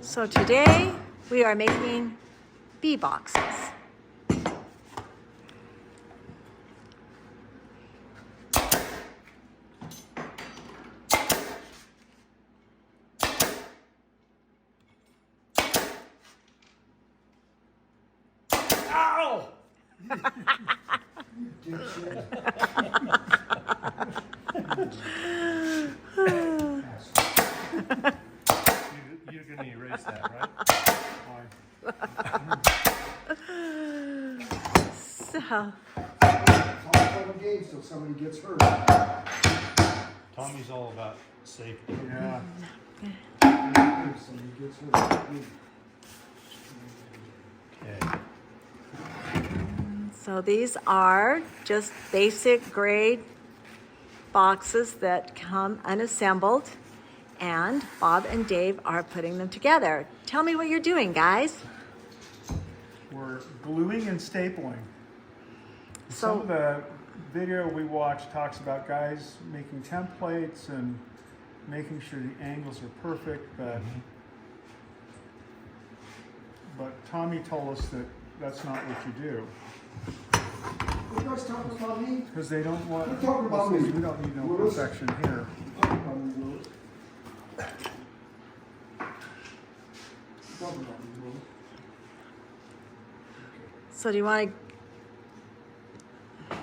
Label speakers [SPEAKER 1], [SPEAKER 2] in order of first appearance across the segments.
[SPEAKER 1] So today we are making bee boxes.
[SPEAKER 2] Ow! You're going to erase that, right?
[SPEAKER 1] So,
[SPEAKER 3] Till somebody gets hurt.
[SPEAKER 2] Tommy's all about safety.
[SPEAKER 3] Yeah. Somebody gets hurt.
[SPEAKER 2] Okay.
[SPEAKER 1] so these are just basic grade boxes that come unassembled, and Bob and Dave are putting them together. Tell me what you're doing, guys.
[SPEAKER 3] We're gluing and stapling.
[SPEAKER 1] So-
[SPEAKER 3] Some of the video we watch talks about guys making templates and making sure the angles are perfect, but Tommy told us that that's not what you do.
[SPEAKER 4] You guys talking about me?
[SPEAKER 3] Because they don't want,
[SPEAKER 4] We're talking about me.
[SPEAKER 3] we don't need no perfection here.
[SPEAKER 4] Talking about me, Will.
[SPEAKER 1] So do you want to,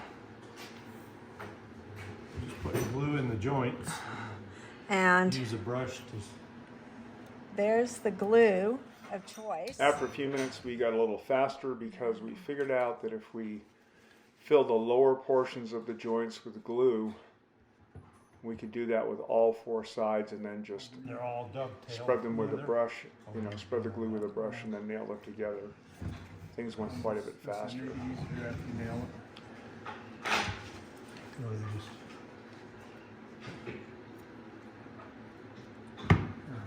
[SPEAKER 2] Just put glue in the joints.
[SPEAKER 1] and
[SPEAKER 2] Use a brush to...
[SPEAKER 1] there's the glue of choice.
[SPEAKER 5] After a few minutes, we got a little faster because we figured out that if we fill the lower portions of the joints with glue, we could do that with all four sides and then just
[SPEAKER 2] They're all dovetailed
[SPEAKER 5] spread them with a
[SPEAKER 2] together.
[SPEAKER 5] brush, spread the glue with a brush and then nail them together. Things went quite a bit
[SPEAKER 3] It's
[SPEAKER 5] faster.
[SPEAKER 3] easier after you nail it.
[SPEAKER 2] Or they just...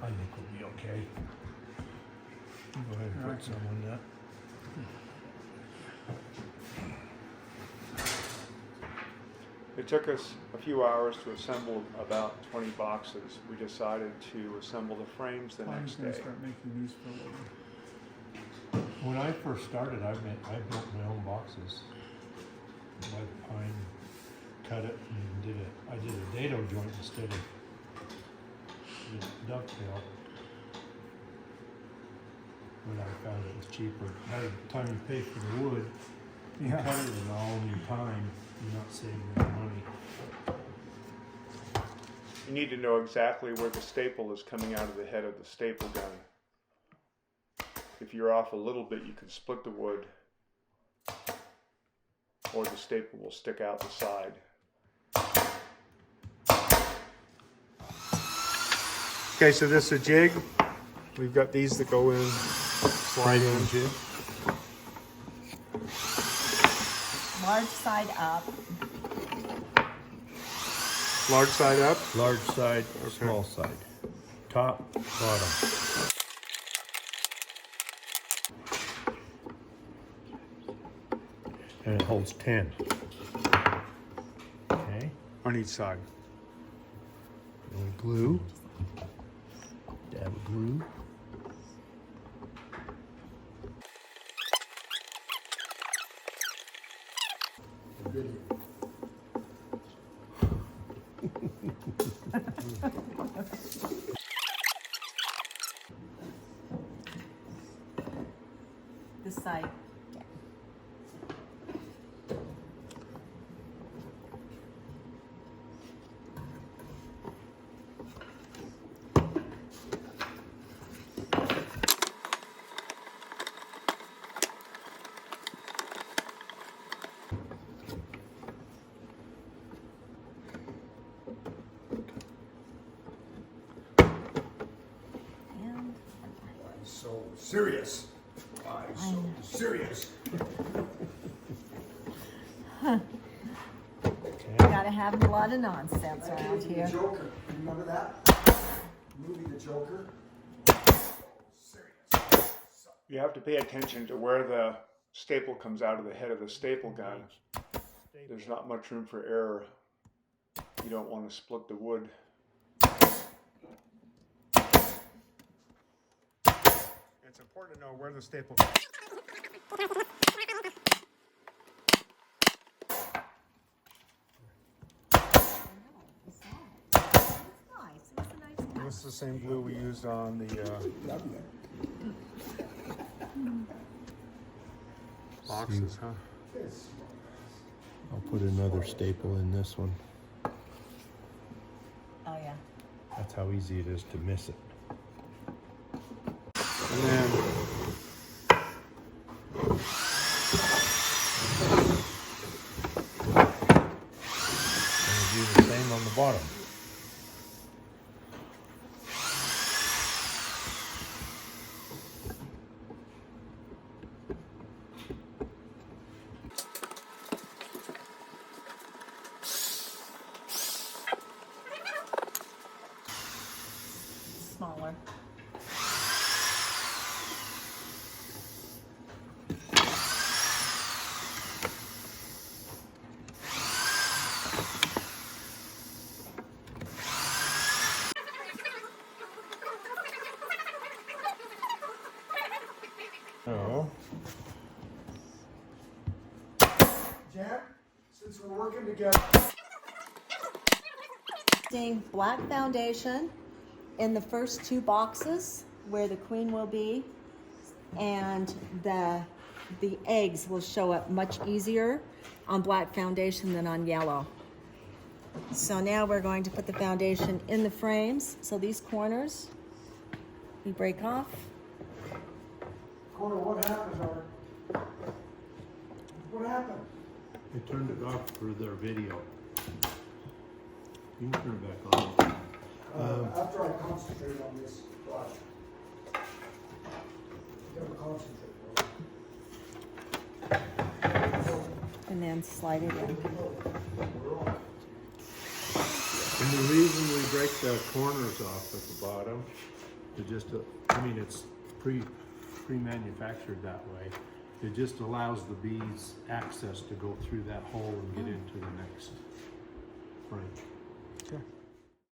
[SPEAKER 2] I think we'll be okay. You go ahead and put some on that.
[SPEAKER 5] It took us a few hours to assemble about 20 boxes. We decided to assemble the frames the
[SPEAKER 3] I'm
[SPEAKER 5] next
[SPEAKER 3] gonna
[SPEAKER 5] day.
[SPEAKER 3] start making these for later.
[SPEAKER 2] When I first started, I built my own boxes. By pine, cut it and I did a dado joint instead of dovetail. But I found it was cheaper. By the time you pay for the wood, you cut it in all your time, you're not saving any money.
[SPEAKER 5] You need to know exactly where the staple is coming out of the head of the staple gun. If you're off a little bit, you can split the wood, or the staple will stick out the side. Okay, so this is a jig. We've got these that go in, slide in.
[SPEAKER 2] Jig.
[SPEAKER 1] Large side up.
[SPEAKER 5] Large side up.
[SPEAKER 2] Large side, small side. Top, bottom. And it holds 10. Okay.
[SPEAKER 5] On each side.
[SPEAKER 2] And glue. Dab of glue.
[SPEAKER 1] This side.
[SPEAKER 4] So serious. Why so serious?
[SPEAKER 1] Gotta have a lot of nonsense
[SPEAKER 4] That
[SPEAKER 1] around
[SPEAKER 4] movie,
[SPEAKER 1] here.
[SPEAKER 4] The Joker. Remember that? Movie The Joker? Serious.
[SPEAKER 5] You have to pay attention to where the staple comes out of the head of the staple gun. There's not much room for error. You don't want to split the wood.
[SPEAKER 3] it's important to know where the staple. This is the same glue we used on the boxes, huh?
[SPEAKER 2] I'll put another staple in this one.
[SPEAKER 1] Oh yeah.
[SPEAKER 2] That's how easy it is to miss it. And then do the same on the bottom.
[SPEAKER 1] Smaller.
[SPEAKER 2] So,
[SPEAKER 4] Jan, since we're working together.
[SPEAKER 1] Using black foundation in the first two boxes where the queen will be, and the eggs will show up much easier on black foundation than on yellow. So now we're going to put the foundation in the frames. So these corners we break off.
[SPEAKER 4] Cora, what happened, Art? What happened?
[SPEAKER 2] I turned it off for their video. You can turn it back on.
[SPEAKER 4] After I concentrate on this, watch. You gotta concentrate.
[SPEAKER 1] And then slide it in.
[SPEAKER 2] And the reason we break the corners off at the bottom, to just, I mean, it's pre-manufactured that way. It just allows the bees access to go through that hole and get into the next frame.